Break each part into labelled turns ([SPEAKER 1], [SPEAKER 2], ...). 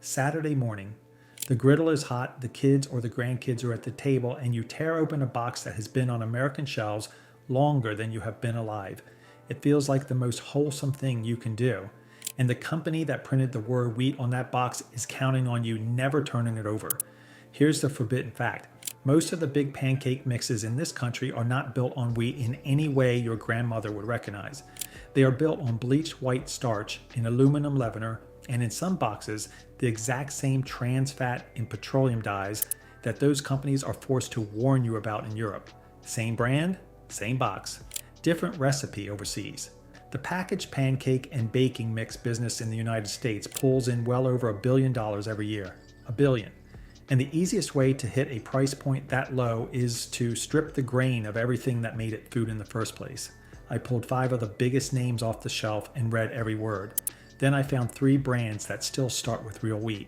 [SPEAKER 1] Saturday morning. The griddle is hot, the kids or the grandkids are at the table, and you tear open a box that has been on American shelves longer than you have been alive. It feels like the most wholesome thing you can do. And the company that printed the word wheat on that box is counting on you never turning it over. Here's the forbidden fact. Most of the big pancake mixes in this country are not built on wheat in any way your grandmother would recognize. They are built on bleached white starch, an aluminum leavener, and in some boxes, the exact same trans fat and petroleum dyes that those companies are forced to warn you about in Europe. Same brand, same box, different recipe overseas. The packaged pancake and baking mix business in the United States pulls in well over $1 billion every year. $1 billion. And the easiest way to hit a price point that low is to strip the grain of everything that made it food in the first place. I pulled 5 of the biggest names off the shelf and read every word. Then I found 3 brands that still start with real wheat.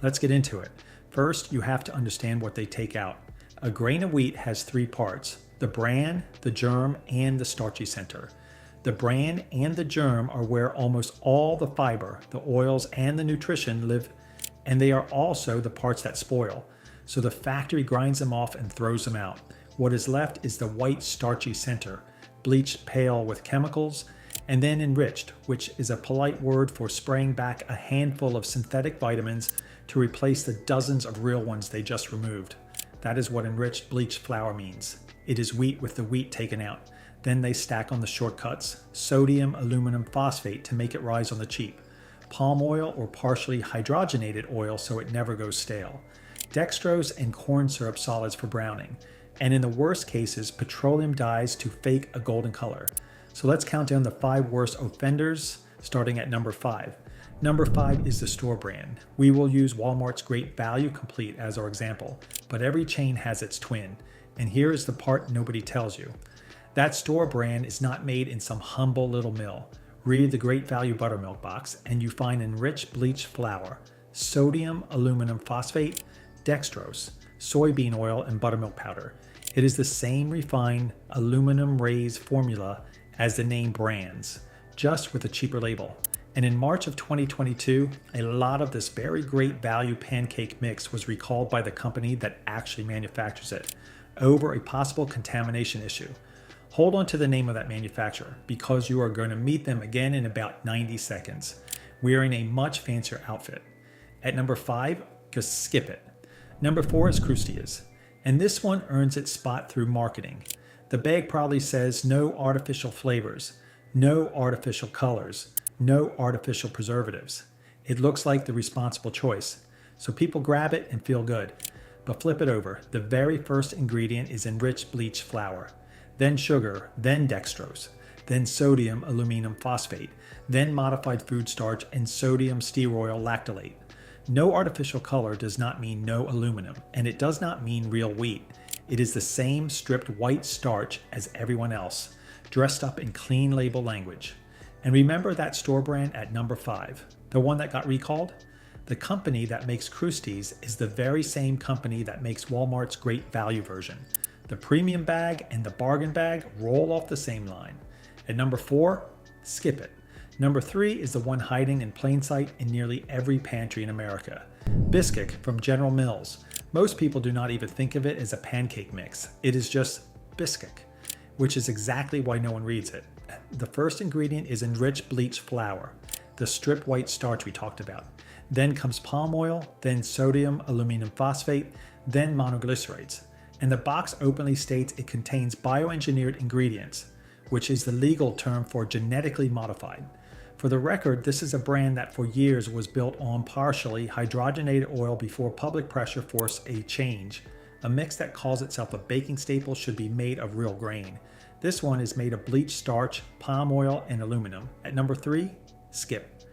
[SPEAKER 1] Let's get into it. First, you have to understand what they take out. A grain of wheat has 3 parts: the bran, the germ, and the starchy center. The bran and the germ are where almost all the fiber, the oils, and the nutrition live, and they are also the parts that spoil. So the factory grinds them off and throws them out. What is left is the white starchy center, bleached pale with chemicals, and then enriched, which is a polite word for spraying back a handful of synthetic vitamins to replace the dozens of real ones they just removed. That is what enriched bleached flour means. It is wheat with the wheat taken out. Then they stack on the shortcuts, sodium aluminum phosphate to make it rise on the cheap, palm oil or partially hydrogenated oil so it never goes stale, dextrose and corn syrup solids for browning, and in the worst cases, petroleum dyes to fake a golden color. So let's count down the 5 worst offenders, starting at number 5. Number 5 is the store brand. We will use Walmart's Great Value Complete as our example, but every chain has its twin. And here is the part nobody tells you. That store brand is not made in some humble little mill. Read the Great Value Buttermilk box and you find enriched bleached flour, sodium aluminum phosphate, dextrose, soybean oil, and buttermilk powder. It is the same refined aluminum raised formula as the name brands, just with a cheaper label. And in March of 2022, a lot of this very great value pancake mix was recalled by the company that actually manufactures it over a possible contamination issue. Hold on to the name of that manufacturer because you are going to meet them again in about 90 seconds, wearing a much fancier outfit. At number 5, just skip it. Number 4 is Crustia's, and this one earns its spot through marketing. The bag probably says no artificial flavors, no artificial colors, no artificial preservatives. It looks like the responsible choice, so people grab it and feel good. But flip it over. The very first ingredient is enriched bleached flour, then sugar, then dextrose, then sodium aluminum phosphate, then modified food starch and sodium stearoyl lactylate. No artificial color does not mean no aluminum, and it does not mean real wheat. It is the same stripped white starch as everyone else, dressed up in clean label language. And remember that store brand at number 5, the one that got recalled? The company that makes Crustia's is the very same company that makes Walmart's Great Value version. The premium bag and the bargain bag roll off the same line. At number 4, skip it. Number 3 is the one hiding in plain sight in nearly every pantry in America. Biscuit from General Mills. Most people do not even think of it as a pancake mix. It is just biscuit, which is exactly why no one reads it. The first ingredient is enriched bleached flour, the stripped white starch we talked about. Then comes palm oil, then sodium aluminum phosphate, then monoglycerates. And the box openly states it contains bioengineered ingredients, which is the legal term for genetically modified. For the record, this is a brand that for years was built on partially hydrogenated oil before public pressure forced a change. A mix that calls itself a baking staple should be made of real grain. This one is made of bleached starch, palm oil, and aluminum. At number 3, skip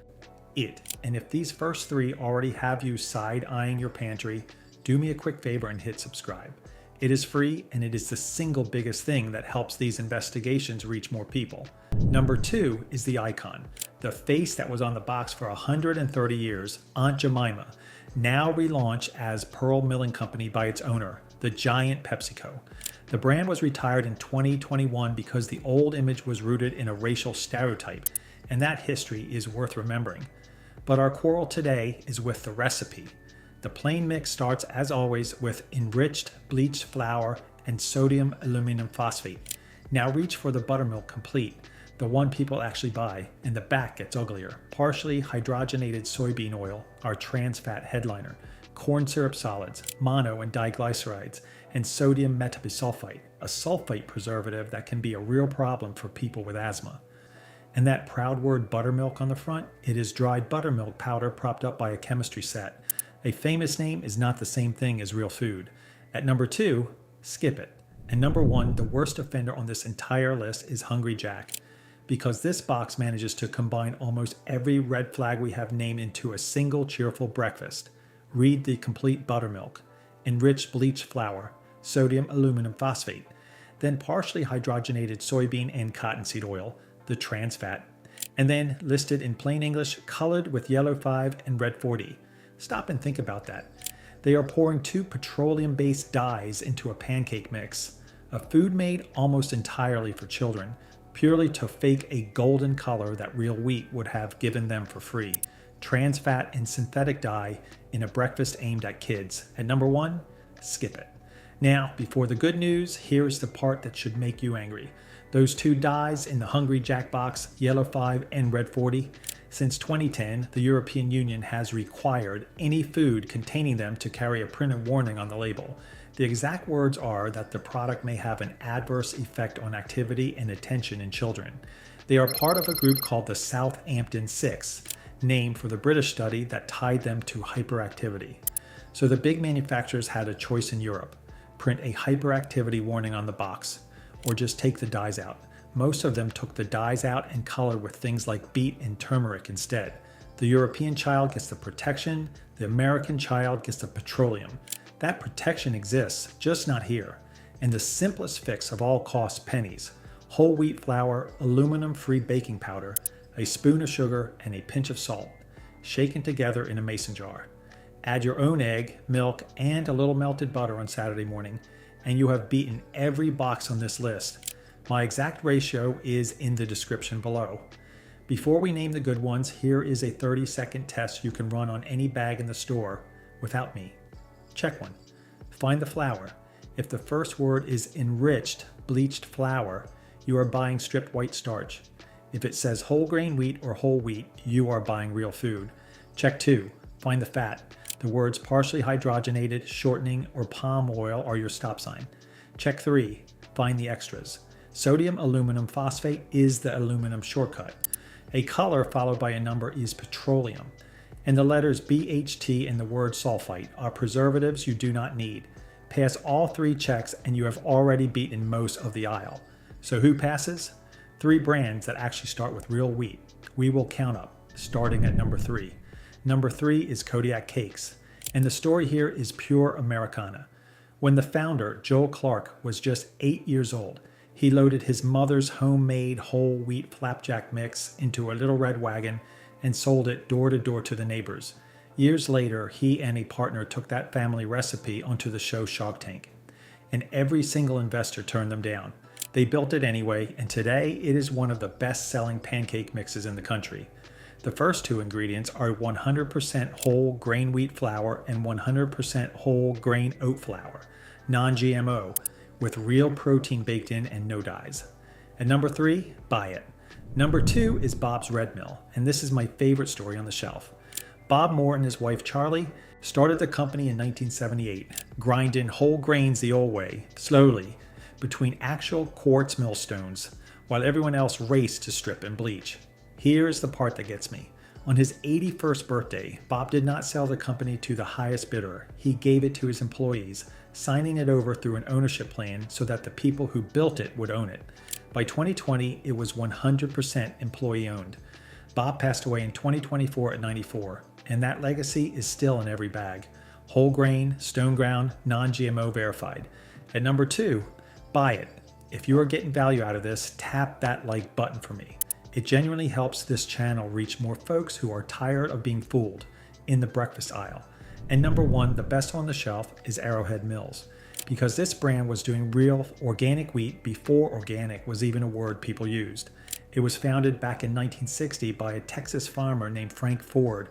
[SPEAKER 1] it. And if these first 3 already have you side-eyeing your pantry, do me a quick favor and hit subscribe. It is free and it is the single biggest thing that helps these investigations reach more people. Number 2 is the icon, the face that was on the box for 130 years, Aunt Jemima, now relaunched as Pearl Milling Company by its owner, the giant PepsiCo. The brand was retired in 2021 because the old image was rooted in a racial stereotype, and that history is worth remembering. But our quarrel today is with the recipe. The plain mix starts, as always, with enriched bleached flour and sodium aluminum phosphate. Now reach for the buttermilk complete, the one people actually buy, and the back gets uglier. Partially hydrogenated soybean oil, our trans fat headliner, corn syrup solids, mono and diglycerides, and sodium metabisulfite, a sulfate preservative that can be a real problem for people with asthma. And that proud word buttermilk on the front, it is dried buttermilk powder propped up by a chemistry set. A famous name is not the same thing as real food. At number 2, skip it. And number 1, the worst offender on this entire list is Hungry Jack, because this box manages to combine almost every red flag we have named into a single cheerful breakfast. Read the complete buttermilk, enriched bleached flour, sodium aluminum phosphate, then partially hydrogenated soybean and cottonseed oil, the trans fat, and then listed in plain English, colored with yellow 5 and red 40. Stop and think about that. They are pouring 2 petroleum-based dyes into a pancake mix, a food made almost entirely for children, purely to fake a golden color that real wheat would have given them for free. Trans fat and synthetic dye in a breakfast aimed at kids. At number 1, skip it. Now, before the good news, here's the part that should make you angry. Those 2 dyes in the Hungry Jack box, yellow 5 and red 40, since 2010, the European Union has required any food containing them to carry a printed warning on the label. The exact words are that the product may have an adverse effect on activity and attention in children. They are part of a group called the Southampton 6, named for the British study that tied them to hyperactivity. So the big manufacturers had a choice in Europe: print a hyperactivity warning on the box, or just take the dyes out. Most of them took the dyes out and colored with things like beet and turmeric instead. The European child gets the protection, the American child gets the petroleum. That protection exists, just not here. And the simplest fix of all costs pennies: whole wheat flour, aluminum-free baking powder, a spoon of sugar, and a pinch of salt, shaken together in a mason jar. Add your own egg, milk, and a little melted butter on Saturday morning, and you have beaten every box on this list. My exact ratio is in the description below. Before we name the good ones, here is a 30-second test you can run on any bag in the store without me. Check 1. Find the flour. If the first word is enriched bleached flour, you are buying stripped white starch. If it says whole grain wheat or whole wheat, you are buying real food. Check 2. Find the fat. The words partially hydrogenated, shortening, or palm oil are your stop sign. Check 3. Find the extras. Sodium aluminum phosphate is the aluminum shortcut. A color followed by a number is petroleum. And the letters BHT and the word sulfite are preservatives you do not need. Pass all 3 checks and you have already beaten most of the aisle. So who passes? 3 brands that actually start with real wheat. We will count up, starting at number 3. Number 3 is Kodiak Cakes. And the story here is pure Americana. When the founder, Joel Clark, was just 8 years old, he loaded his mother's homemade whole wheat flapjack mix into a little red wagon and sold it door to door to the neighbors. Years later, he and a partner took that family recipe onto the show Shark Tank. And every single investor turned them down. They built it anyway, and today it is one of the best-selling pancake mixes in the country. The first 2 ingredients are 100% whole grain wheat flour and 100% whole grain oat flour, non-GMO, with real protein baked in and no dyes. At number 3, buy it. Number 2 is Bob's Red Mill, and this is my favorite story on the shelf. Bob Moore and his wife Charlie started the company in 1978, grinding whole grains the old way, slowly, between actual quartz millstones, while everyone else raced to strip and bleach. Here's the part that gets me. On his 81st birthday, Bob did not sell the company to the highest bidder. He gave it to his employees, signing it over through an ownership plan so that the people who built it would own it. By 2020, it was 100% employee owned. Bob passed away in 2024 at 94, and that legacy is still in every bag. Whole grain, stone ground, non-GMO verified. At number 2, buy it. If you are getting value out of this, tap that like button for me. It genuinely helps this channel reach more folks who are tired of being fooled in the breakfast aisle. And number 1, the best on the shelf, is Arrowhead Mills, because this brand was doing real organic wheat before organic was even a word people used. It was founded back in 1960 by a Texas farmer named Frank Ford,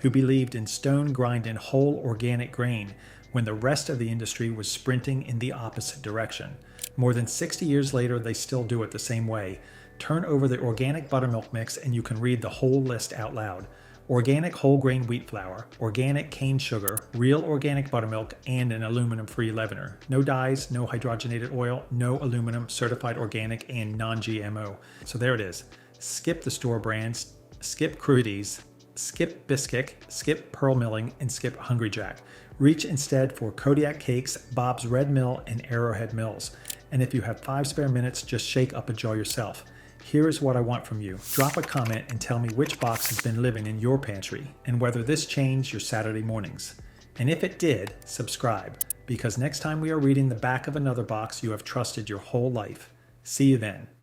[SPEAKER 1] who believed in stone grinding whole organic grain when the rest of the industry was sprinting in the opposite direction. More than 60 years later, they still do it the same way. Turn over the organic buttermilk mix and you can read the whole list out loud. Organic whole grain wheat flour, organic cane sugar, real organic buttermilk, and an aluminum-free leavener. No dyes, no hydrogenated oil, no aluminum, certified organic, and non-GMO. So there it is. Skip the store brands, skip crudies, skip Bisquick, skip pearl milling, and skip Hungry Jack. Reach instead for Kodiak Cakes, Bob's Red Mill, and Arrowhead Mills. And if you have 5 spare minutes, just shake up a jar yourself. Here is what I want from you. Drop a comment and tell me which box has been living in your pantry and whether this changed your Saturday mornings. And if it did, subscribe, because next time we are reading the back of another box you have trusted your whole life. See you then.